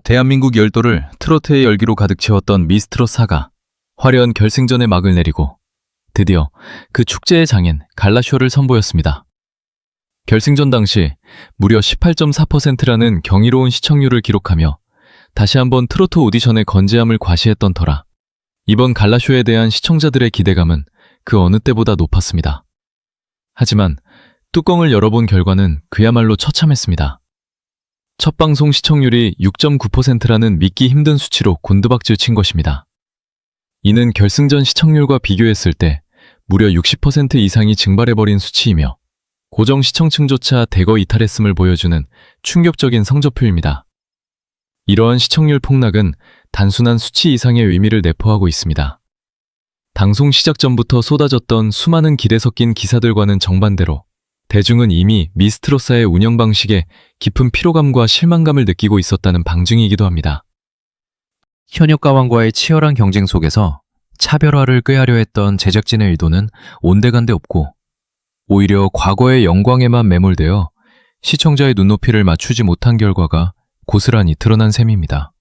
대한민국 열도를 트로트의 열기로 가득 채웠던 미스트롯4가 화려한 결승전에 막을 내리고 드디어 그 축제의 장인 갈라쇼를 선보였습니다. 결승전 당시 무려 18.4%라는 경이로운 시청률을 기록하며 다시 한번 트로트 오디션의 건재함을 과시했던 터라 이번 갈라쇼에 대한 시청자들의 기대감은 그 어느 때보다 높았습니다. 하지만 뚜껑을 열어본 결과는 그야말로 처참했습니다. 첫 방송 시청률이 6.9%라는 믿기 힘든 수치로 곤두박질 친 것입니다. 이는 결승전 시청률과 비교했을 때 무려 60% 이상이 증발해버린 수치이며 고정 시청층조차 대거 이탈했음을 보여주는 충격적인 성적표입니다. 이러한 시청률 폭락은 단순한 수치 이상의 의미를 내포하고 있습니다. 방송 시작 전부터 쏟아졌던 수많은 기대 섞인 기사들과는 정반대로 대중은 이미 미스트롯사의 운영 방식에 깊은 피로감과 실망감을 느끼고 있었다는 방증이기도 합니다. 현역 가왕과의 치열한 경쟁 속에서 차별화를 꾀하려 했던 제작진의 의도는 온데간데 없고 오히려 과거의 영광에만 매몰되어 시청자의 눈높이를 맞추지 못한 결과가 고스란히 드러난 셈입니다.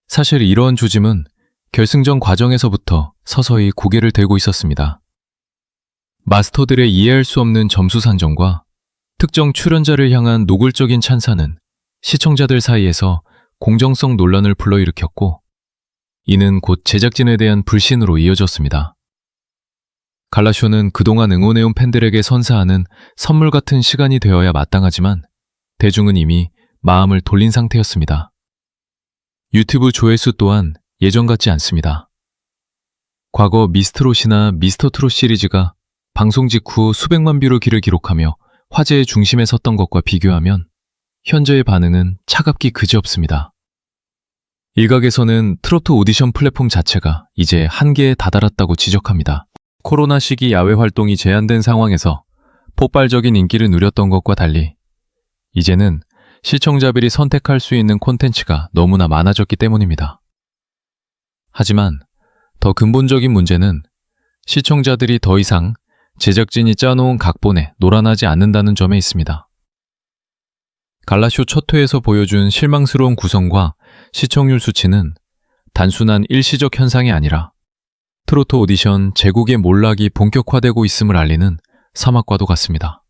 사실 이러한 조짐은 결승전 과정에서부터 서서히 고개를 들고 있었습니다. 마스터들의 이해할 수 없는 점수 산정과 특정 출연자를 향한 노골적인 찬사는 시청자들 사이에서 공정성 논란을 불러일으켰고 이는 곧 제작진에 대한 불신으로 이어졌습니다. 갈라쇼는 그동안 응원해온 팬들에게 선사하는 선물 같은 시간이 되어야 마땅하지만 대중은 이미 마음을 돌린 상태였습니다. 유튜브 조회수 또한 예전 같지 않습니다. 과거 미스트롯이나 미스터트롯 시리즈가 방송 직후 수백만 뷰로 귀를 기록하며 화제의 중심에 섰던 것과 비교하면 현재의 반응은 차갑기 그지없습니다. 일각에서는 트로트 오디션 플랫폼 자체가 이제 한계에 다다랐다고 지적합니다. 코로나 시기 야외 활동이 제한된 상황에서 폭발적인 인기를 누렸던 것과 달리 이제는 시청자들이 선택할 수 있는 콘텐츠가 너무나 많아졌기 때문입니다. 하지만 더 근본적인 문제는 시청자들이 더 이상 제작진이 짜놓은 각본에 놀아나지 않는다는 점에 있습니다. 갈라쇼 첫 회에서 보여준 실망스러운 구성과 시청률 수치는 단순한 일시적 현상이 아니라 트로트 오디션 제국의 몰락이 본격화되고 있음을 알리는 사막과도 같습니다.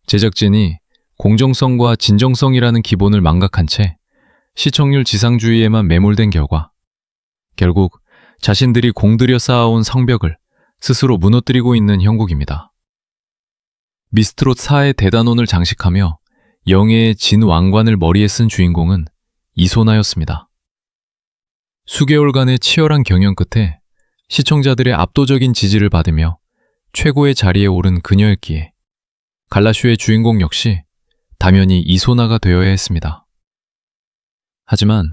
제작진이 공정성과 진정성이라는 기본을 망각한 채 시청률 지상주의에만 매몰된 결과 결국 자신들이 공들여 쌓아온 성벽을 스스로 무너뜨리고 있는 형국입니다. 미스트롯4의 대단원을 장식하며 영예의 진왕관을 머리에 쓴 주인공은 이소나였습니다. 수개월간의 치열한 경연 끝에 시청자들의 압도적인 지지를 받으며 최고의 자리에 오른 그녀였기에 갈라쇼의 주인공 역시 당연히 이소나가 되어야 했습니다. 하지만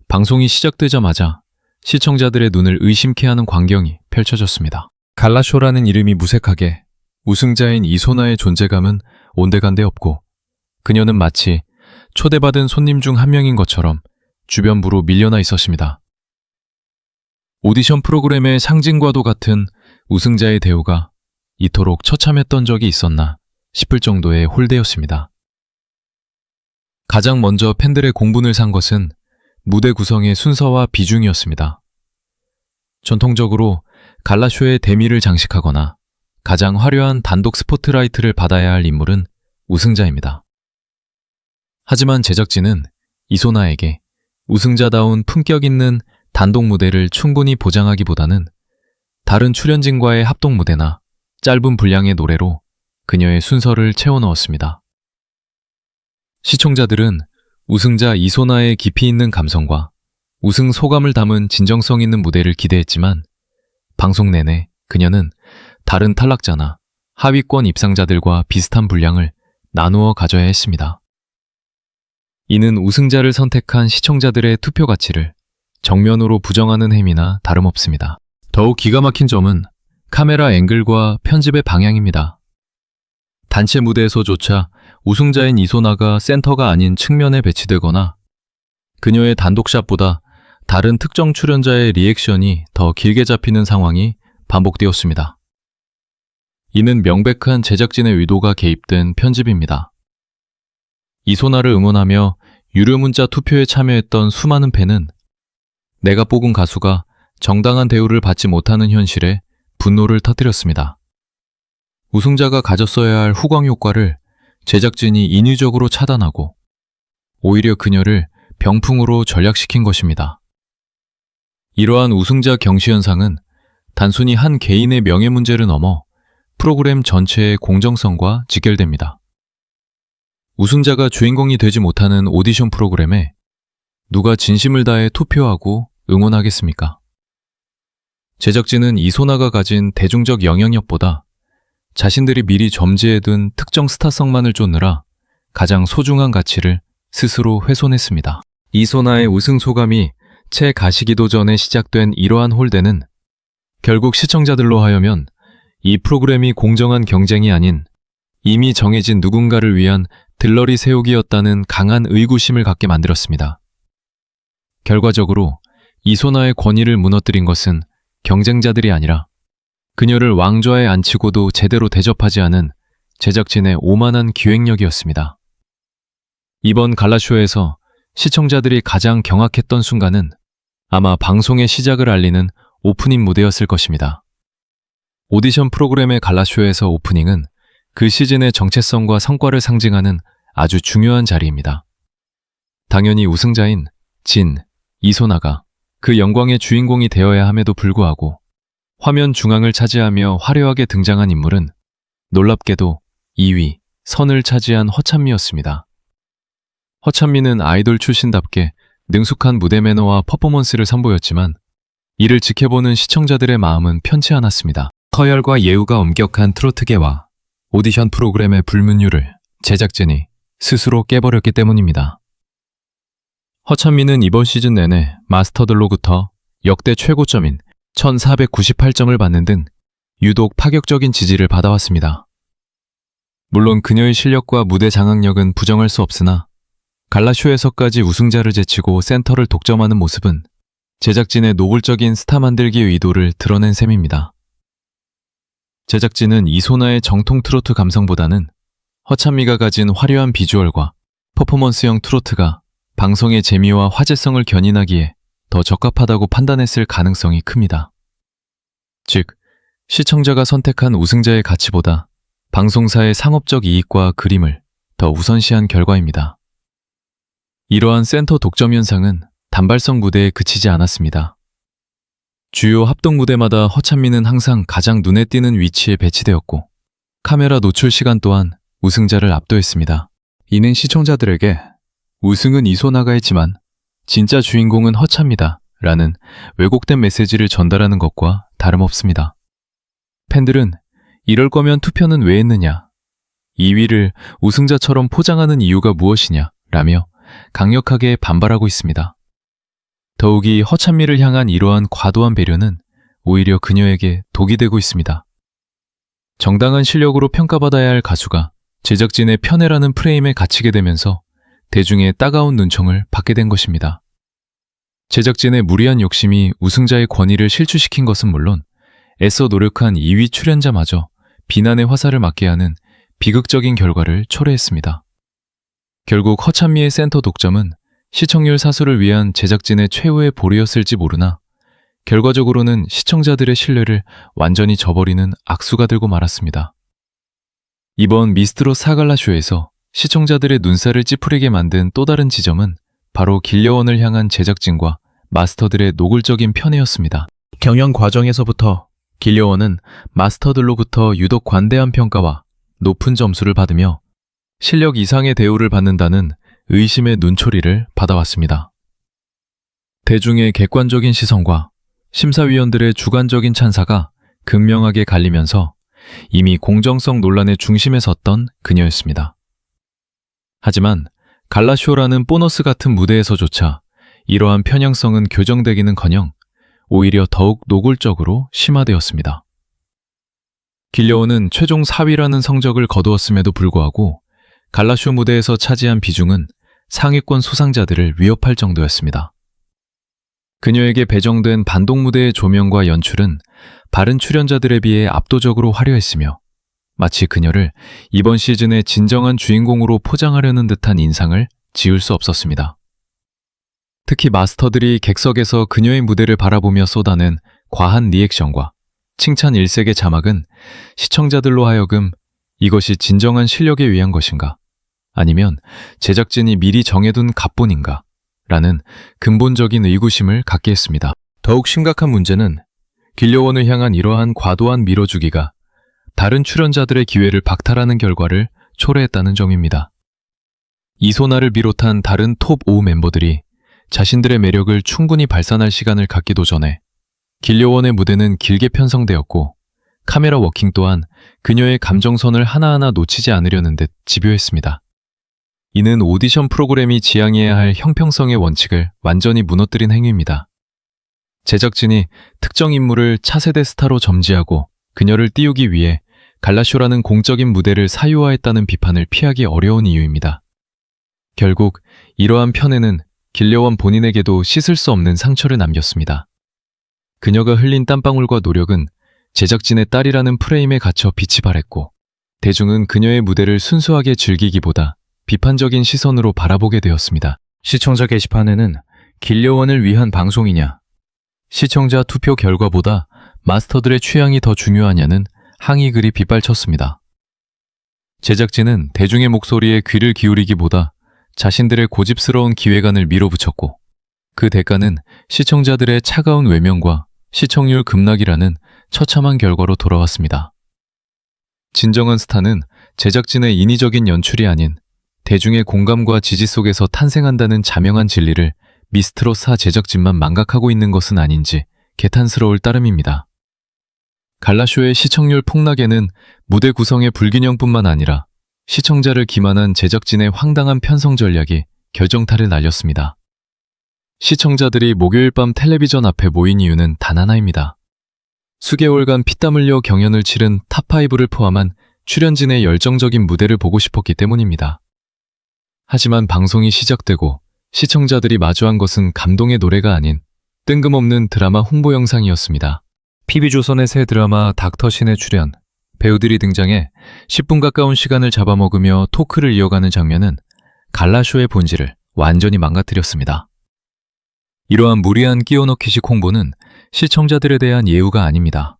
방송이 시작되자마자 시청자들의 눈을 의심케 하는 광경이 펼쳐졌습니다. 갈라쇼라는 이름이 무색하게 우승자인 이소나의 존재감은 온데간데 없고 그녀는 마치 초대받은 손님 중 한 명인 것처럼 주변부로 밀려나 있었습니다. 오디션 프로그램의 상징과도 같은 우승자의 대우가 이토록 처참했던 적이 있었나 싶을 정도의 홀대였습니다. 가장 먼저 팬들의 공분을 산 것은 무대 구성의 순서와 비중이었습니다. 전통적으로 갈라쇼의 대미를 장식하거나 가장 화려한 단독 스포트라이트를 받아야 할 인물은 우승자입니다. 하지만 제작진은 이소나에게 우승자다운 품격 있는 단독 무대를 충분히 보장하기보다는 다른 출연진과의 합동 무대나 짧은 분량의 노래로 그녀의 순서를 채워 넣었습니다. 시청자들은 우승자 이소나의 깊이 있는 감성과 우승 소감을 담은 진정성 있는 무대를 기대했지만 방송 내내 그녀는 다른 탈락자나 하위권 입상자들과 비슷한 분량을 나누어 가져야 했습니다. 이는 우승자를 선택한 시청자들의 투표 가치를 정면으로 부정하는 행위나 다름없습니다. 더욱 기가 막힌 점은 카메라 앵글과 편집의 방향입니다. 단체 무대에서조차 우승자인 이소나가 센터가 아닌 측면에 배치되거나 그녀의 단독샷보다 다른 특정 출연자의 리액션이 더 길게 잡히는 상황이 반복되었습니다. 이는 명백한 제작진의 의도가 개입된 편집입니다. 이소나를 응원하며 유료 문자 투표에 참여했던 수많은 팬은 내가 뽑은 가수가 정당한 대우를 받지 못하는 현실에 분노를 터뜨렸습니다. 우승자가 가졌어야 할 후광 효과를 제작진이 인위적으로 차단하고 오히려 그녀를 병풍으로 전락시킨 것입니다. 이러한 우승자 경시 현상은 단순히 한 개인의 명예 문제를 넘어 프로그램 전체의 공정성과 직결됩니다. 우승자가 주인공이 되지 못하는 오디션 프로그램에 누가 진심을 다해 투표하고 응원하겠습니까? 제작진은 이소나가 가진 대중적 영향력보다 자신들이 미리 점지해둔 특정 스타성만을 쫓느라 가장 소중한 가치를 스스로 훼손했습니다. 이소나의 우승 소감이 채 가시기도 전에 시작된 이러한 홀대는 결국 시청자들로 하여면 이 프로그램이 공정한 경쟁이 아닌 이미 정해진 누군가를 위한 들러리 세우기였다는 강한 의구심을 갖게 만들었습니다. 결과적으로 이소나의 권위를 무너뜨린 것은 경쟁자들이 아니라 그녀를 왕좌에 앉히고도 제대로 대접하지 않은 제작진의 오만한 기획력이었습니다. 이번 갈라쇼에서 시청자들이 가장 경악했던 순간은 아마 방송의 시작을 알리는 오프닝 무대였을 것입니다. 오디션 프로그램의 갈라쇼에서 오프닝은 그 시즌의 정체성과 성과를 상징하는 아주 중요한 자리입니다. 당연히 우승자인 진, 이소나가 그 영광의 주인공이 되어야 함에도 불구하고 화면 중앙을 차지하며 화려하게 등장한 인물은 놀랍게도 2위, 선을 차지한 허찬미였습니다. 허찬미는 아이돌 출신답게 능숙한 무대 매너와 퍼포먼스를 선보였지만 이를 지켜보는 시청자들의 마음은 편치 않았습니다. 서열과 예우가 엄격한 트로트계와 오디션 프로그램의 불문율을 제작진이 스스로 깨버렸기 때문입니다. 허찬미는 이번 시즌 내내 마스터들로부터 역대 최고점인 1498점을 받는 등 유독 파격적인 지지를 받아왔습니다. 물론 그녀의 실력과 무대 장악력은 부정할 수 없으나 갈라쇼에서까지 우승자를 제치고 센터를 독점하는 모습은 제작진의 노골적인 스타 만들기 의도를 드러낸 셈입니다. 제작진은 이소나의 정통 트로트 감성보다는 허찬미가 가진 화려한 비주얼과 퍼포먼스형 트로트가 방송의 재미와 화제성을 견인하기에 더 적합하다고 판단했을 가능성이 큽니다. 즉, 시청자가 선택한 우승자의 가치보다 방송사의 상업적 이익과 그림을 더 우선시한 결과입니다. 이러한 센터 독점 현상은 단발성 무대에 그치지 않았습니다. 주요 합동 무대마다 허찬미는 항상 가장 눈에 띄는 위치에 배치되었고 카메라 노출 시간 또한 우승자를 압도했습니다. 이는 시청자들에게 우승은 이소나가 했지만 진짜 주인공은 허찬미다 라는 왜곡된 메시지를 전달하는 것과 다름없습니다. 팬들은 이럴 거면 투표는 왜 했느냐, 2위를 우승자처럼 포장하는 이유가 무엇이냐 라며 강력하게 반발하고 있습니다. 더욱이 허찬미를 향한 이러한 과도한 배려는 오히려 그녀에게 독이 되고 있습니다. 정당한 실력으로 평가받아야 할 가수가 제작진의 편애라는 프레임에 갇히게 되면서 대중의 따가운 눈총을 받게 된 것입니다. 제작진의 무리한 욕심이 우승자의 권위를 실추시킨 것은 물론 애써 노력한 2위 출연자마저 비난의 화살을 맞게 하는 비극적인 결과를 초래했습니다. 결국 허찬미의 센터 독점은 시청률 사수를 위한 제작진의 최후의 보루였을지 모르나 결과적으로는 시청자들의 신뢰를 완전히 저버리는 악수가 들고 말았습니다. 이번 미스트롯 4갈라쇼에서 시청자들의 눈살을 찌푸리게 만든 또 다른 지점은 바로 길려원을 향한 제작진과 마스터들의 노골적인 편애였습니다. 경영 과정에서부터 길려원은 마스터들로부터 유독 관대한 평가와 높은 점수를 받으며 실력 이상의 대우를 받는다는 의심의 눈초리를 받아왔습니다. 대중의 객관적인 시선과 심사위원들의 주관적인 찬사가 극명하게 갈리면서 이미 공정성 논란의 중심에 섰던 그녀였습니다. 하지만 갈라쇼라는 보너스 같은 무대에서조차 이러한 편향성은 교정되기는커녕 오히려 더욱 노골적으로 심화되었습니다. 길려온은 최종 4위라는 성적을 거두었음에도 불구하고 갈라쇼 무대에서 차지한 비중은 상위권 수상자들을 위협할 정도였습니다. 그녀에게 배정된 반동 무대의 조명과 연출은 다른 출연자들에 비해 압도적으로 화려했으며 마치 그녀를 이번 시즌의 진정한 주인공으로 포장하려는 듯한 인상을 지울 수 없었습니다. 특히 마스터들이 객석에서 그녀의 무대를 바라보며 쏟아낸 과한 리액션과 칭찬 일색의 자막은 시청자들로 하여금 이것이 진정한 실력에 의한 것인가? 아니면 제작진이 미리 정해둔 각본인가? 라는 근본적인 의구심을 갖게 했습니다. 더욱 심각한 문제는 길려원을 향한 이러한 과도한 밀어주기가 다른 출연자들의 기회를 박탈하는 결과를 초래했다는 점입니다. 이소나를 비롯한 다른 톱 5 멤버들이 자신들의 매력을 충분히 발산할 시간을 갖기도 전에 길려원의 무대는 길게 편성되었고 카메라 워킹 또한 그녀의 감정선을 하나하나 놓치지 않으려는 듯 집요했습니다. 이는 오디션 프로그램이 지향해야 할 형평성의 원칙을 완전히 무너뜨린 행위입니다. 제작진이 특정 인물을 차세대 스타로 점지하고 그녀를 띄우기 위해 갈라쇼라는 공적인 무대를 사유화했다는 비판을 피하기 어려운 이유입니다. 결국 이러한 편애는 길려원 본인에게도 씻을 수 없는 상처를 남겼습니다. 그녀가 흘린 땀방울과 노력은 제작진의 딸이라는 프레임에 갇혀 빛이 발했고 대중은 그녀의 무대를 순수하게 즐기기보다 비판적인 시선으로 바라보게 되었습니다. 시청자 게시판에는 길려원을 위한 방송이냐, 시청자 투표 결과보다 마스터들의 취향이 더 중요하냐는 항의 글이 빗발쳤습니다. 제작진은 대중의 목소리에 귀를 기울이기보다 자신들의 고집스러운 기획안을 밀어붙였고 그 대가는 시청자들의 차가운 외면과 시청률 급락이라는 처참한 결과로 돌아왔습니다. 진정한 스타는 제작진의 인위적인 연출이 아닌 대중의 공감과 지지 속에서 탄생한다는 자명한 진리를 미스트롯4 제작진만 망각하고 있는 것은 아닌지 개탄스러울 따름입니다. 갈라쇼의 시청률 폭락에는 무대 구성의 불균형뿐만 아니라 시청자를 기만한 제작진의 황당한 편성 전략이 결정타를 날렸습니다. 시청자들이 목요일 밤 텔레비전 앞에 모인 이유는 단 하나입니다. 수개월간 피땀 흘려 경연을 치른 탑5를 포함한 출연진의 열정적인 무대를 보고 싶었기 때문입니다. 하지만 방송이 시작되고 시청자들이 마주한 것은 감동의 노래가 아닌 뜬금없는 드라마 홍보 영상이었습니다. PB조선의 새 드라마 닥터신에 출연, 배우들이 등장해 10분 가까운 시간을 잡아먹으며 토크를 이어가는 장면은 갈라쇼의 본질을 완전히 망가뜨렸습니다. 이러한 무리한 끼워넣기식 홍보는 시청자들에 대한 예우가 아닙니다.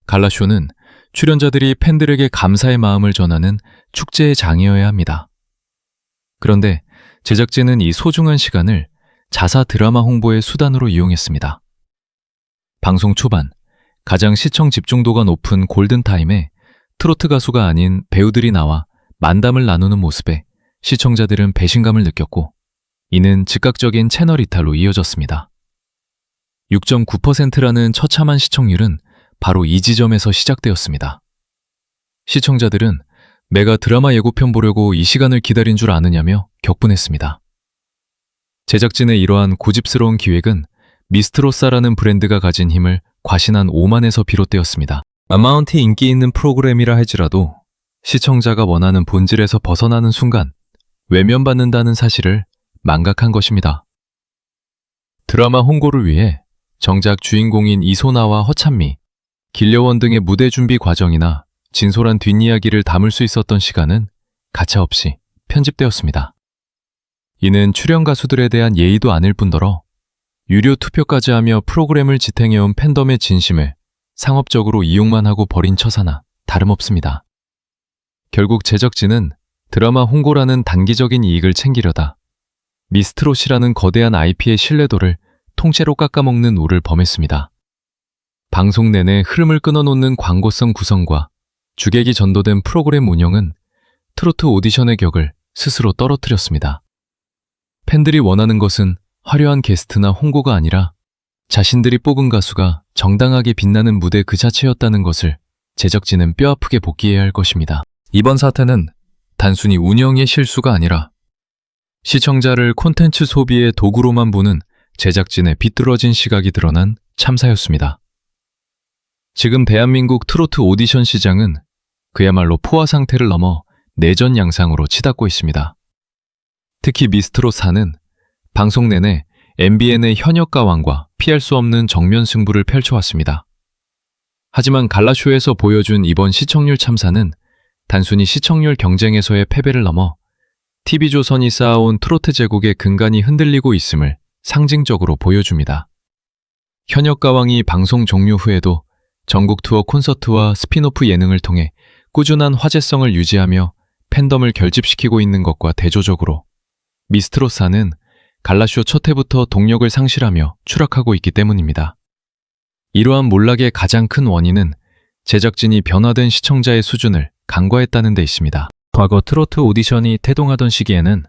갈라쇼는 출연자들이 팬들에게 감사의 마음을 전하는 축제의 장이어야 합니다. 그런데 제작진은 이 소중한 시간을 자사 드라마 홍보의 수단으로 이용했습니다. 방송 초반, 가장 시청 집중도가 높은 골든타임에 트로트 가수가 아닌 배우들이 나와 만담을 나누는 모습에 시청자들은 배신감을 느꼈고 이는 즉각적인 채널 이탈로 이어졌습니다. 6.9%라는 처참한 시청률은 바로 이 지점에서 시작되었습니다. 시청자들은 내가 드라마 예고편 보려고 이 시간을 기다린 줄 아느냐며 격분했습니다. 제작진의 이러한 고집스러운 기획은 미스트롯사라는 브랜드가 가진 힘을 과신한 오만에서 비롯되었습니다. 아마운트 인기 있는 프로그램이라 할지라도 시청자가 원하는 본질에서 벗어나는 순간 외면받는다는 사실을 망각한 것입니다. 드라마 홍보를 위해 정작 주인공인 이소나와 허찬미, 길려원 등의 무대 준비 과정이나 진솔한 뒷이야기를 담을 수 있었던 시간은 가차없이 편집되었습니다. 이는 출연 가수들에 대한 예의도 아닐 뿐더러 유료 투표까지 하며 프로그램을 지탱해온 팬덤의 진심을 상업적으로 이용만 하고 버린 처사나 다름없습니다. 결국 제작진은 드라마 홍보라는 단기적인 이익을 챙기려다 미스트롯이라는 거대한 IP의 신뢰도를 통째로 깎아먹는 우를 범했습니다. 방송 내내 흐름을 끊어놓는 광고성 구성과 주객이 전도된 프로그램 운영은 트로트 오디션의 격을 스스로 떨어뜨렸습니다. 팬들이 원하는 것은 화려한 게스트나 홍보가 아니라 자신들이 뽑은 가수가 정당하게 빛나는 무대 그 자체였다는 것을 제작진은 뼈아프게 복귀해야 할 것입니다. 이번 사태는 단순히 운영의 실수가 아니라 시청자를 콘텐츠 소비의 도구로만 보는 제작진의 비뚤어진 시각이 드러난 참사였습니다. 지금 대한민국 트로트 오디션 시장은 그야말로 포화 상태를 넘어 내전 양상으로 치닫고 있습니다. 특히 미스트롯4는 방송 내내 MBN의 현역 가왕과 피할 수 없는 정면 승부를 펼쳐왔습니다. 하지만 갈라쇼에서 보여준 이번 시청률 참사는 단순히 시청률 경쟁에서의 패배를 넘어 TV조선이 쌓아온 트로트 제국의 근간이 흔들리고 있음을 상징적으로 보여줍니다. 현역가왕이 방송 종료 후에도 전국 투어 콘서트와 스피노프 예능을 통해 꾸준한 화제성을 유지하며 팬덤을 결집시키고 있는 것과 대조적으로 미스트롯사는 갈라쇼 첫 해부터 동력을 상실하며 추락하고 있기 때문입니다. 이러한 몰락의 가장 큰 원인은 제작진이 변화된 시청자의 수준을 간과했다는 데 있습니다. 과거 트로트 오디션이 태동하던 시기에는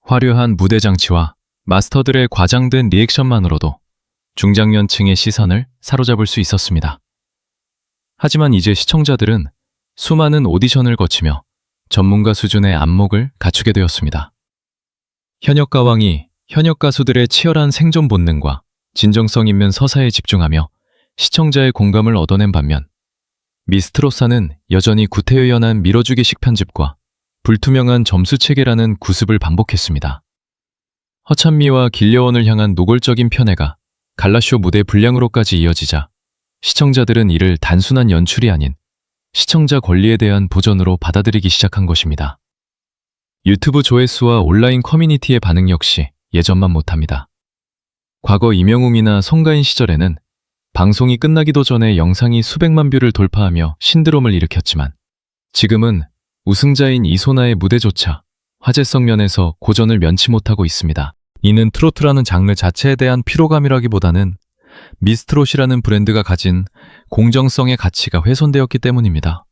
화려한 무대 장치와 마스터들의 과장된 리액션만으로도 중장년층의 시선을 사로잡을 수 있었습니다. 하지만 이제 시청자들은 수많은 오디션을 거치며 전문가 수준의 안목을 갖추게 되었습니다. 현역 가왕이 현역 가수들의 치열한 생존 본능과 진정성 있는 서사에 집중하며 시청자의 공감을 얻어낸 반면 미스트롯사는 여전히 구태의연한 밀어주기식 편집과 불투명한 점수 체계라는 구습을 반복했습니다. 허찬미와 길려원을 향한 노골적인 편애가 갈라쇼 무대 분량으로까지 이어지자 시청자들은 이를 단순한 연출이 아닌 시청자 권리에 대한 보전으로 받아들이기 시작한 것입니다. 유튜브 조회수와 온라인 커뮤니티의 반응 역시 예전만 못합니다. 과거 이명웅이나 송가인 시절에는 방송이 끝나기도 전에 영상이 수백만 뷰를 돌파하며 신드롬을 일으켰지만 지금은 우승자인 이소나의 무대조차 화제성 면에서 고전을 면치 못하고 있습니다. 이는 트로트라는 장르 자체에 대한 피로감이라기보다는 미스트롯이라는 브랜드가 가진 공정성의 가치가 훼손되었기 때문입니다.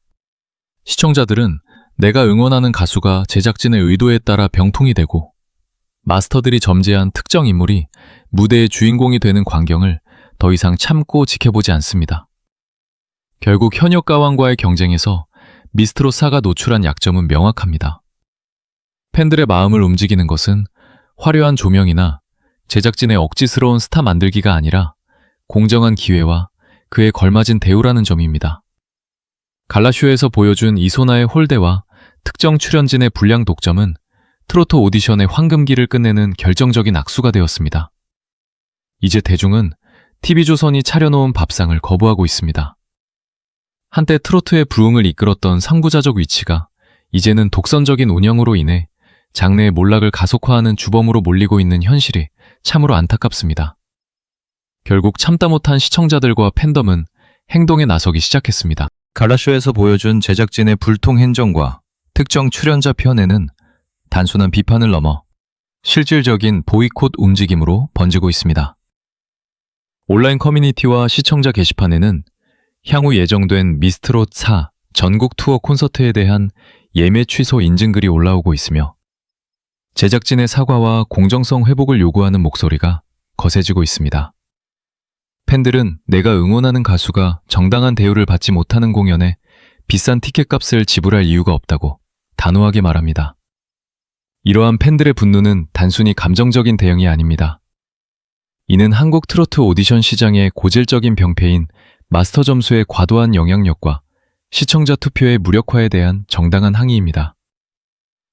시청자들은 내가 응원하는 가수가 제작진의 의도에 따라 병풍이 되고 마스터들이 점지한 특정 인물이 무대의 주인공이 되는 광경을 더 이상 참고 지켜보지 않습니다. 결국 현역 가왕과의 경쟁에서 미스트롯사가 노출한 약점은 명확합니다. 팬들의 마음을 움직이는 것은 화려한 조명이나 제작진의 억지스러운 스타 만들기가 아니라 공정한 기회와 그에 걸맞은 대우라는 점입니다. 갈라쇼에서 보여준 이소나의 홀대와 특정 출연진의 불량 독점은 트로트 오디션의 황금기를 끝내는 결정적인 악수가 되었습니다. 이제 대중은 TV조선이 차려놓은 밥상을 거부하고 있습니다. 한때 트로트의 부흥을 이끌었던 상부자적 위치가 이제는 독선적인 운영으로 인해 장래의 몰락을 가속화하는 주범으로 몰리고 있는 현실이 참으로 안타깝습니다. 결국 참다 못한 시청자들과 팬덤은 행동에 나서기 시작했습니다. 갈라쇼에서 보여준 제작진의 불통 행정과 특정 출연자 편애는 단순한 비판을 넘어 실질적인 보이콧 움직임으로 번지고 있습니다. 온라인 커뮤니티와 시청자 게시판에는 향후 예정된 미스트롯 4 전국 투어 콘서트에 대한 예매 취소 인증글이 올라오고 있으며 제작진의 사과와 공정성 회복을 요구하는 목소리가 거세지고 있습니다. 팬들은 내가 응원하는 가수가 정당한 대우를 받지 못하는 공연에 비싼 티켓값을 지불할 이유가 없다고 단호하게 말합니다. 이러한 팬들의 분노는 단순히 감정적인 대응이 아닙니다. 이는 한국 트로트 오디션 시장의 고질적인 병폐인 마스터 점수의 과도한 영향력과 시청자 투표의 무력화에 대한 정당한 항의입니다.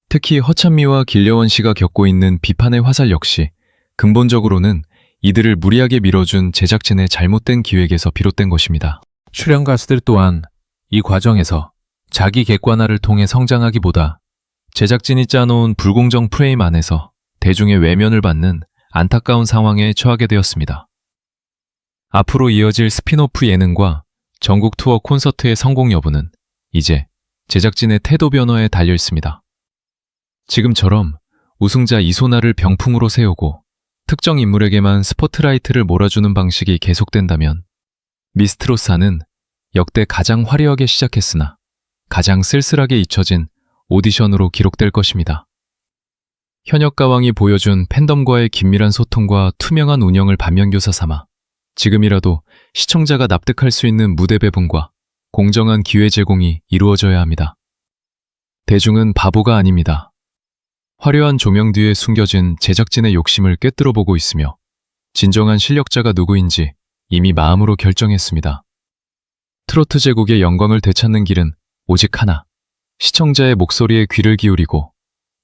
특히 허찬미와 길려원 씨가 겪고 있는 비판의 화살 역시 근본적으로는 이들을 무리하게 밀어준 제작진의 잘못된 기획에서 비롯된 것입니다. 출연 가수들 또한 이 과정에서 자기 객관화를 통해 성장하기보다 제작진이 짜놓은 불공정 프레임 안에서 대중의 외면을 받는 안타까운 상황에 처하게 되었습니다. 앞으로 이어질 스피노프 예능과 전국 투어 콘서트의 성공 여부는 이제 제작진의 태도 변화에 달려 있습니다. 지금처럼 우승자 이소나를 병풍으로 세우고 특정 인물에게만 스포트라이트를 몰아주는 방식이 계속된다면 미스트롯사는 역대 가장 화려하게 시작했으나 가장 쓸쓸하게 잊혀진 오디션으로 기록될 것입니다. 현역 가왕이 보여준 팬덤과의 긴밀한 소통과 투명한 운영을 반면교사 삼아 지금이라도 시청자가 납득할 수 있는 무대 배분과 공정한 기회 제공이 이루어져야 합니다. 대중은 바보가 아닙니다. 화려한 조명 뒤에 숨겨진 제작진의 욕심을 꿰뚫어 보고 있으며 진정한 실력자가 누구인지 이미 마음으로 결정했습니다. 트로트 제국의 영광을 되찾는 길은 오직 하나, 시청자의 목소리에 귀를 기울이고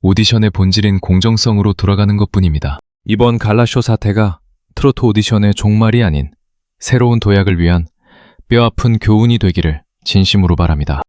오디션의 본질인 공정성으로 돌아가는 것뿐입니다. 이번 갈라쇼 사태가 트로트 오디션의 종말이 아닌 새로운 도약을 위한 뼈아픈 교훈이 되기를 진심으로 바랍니다.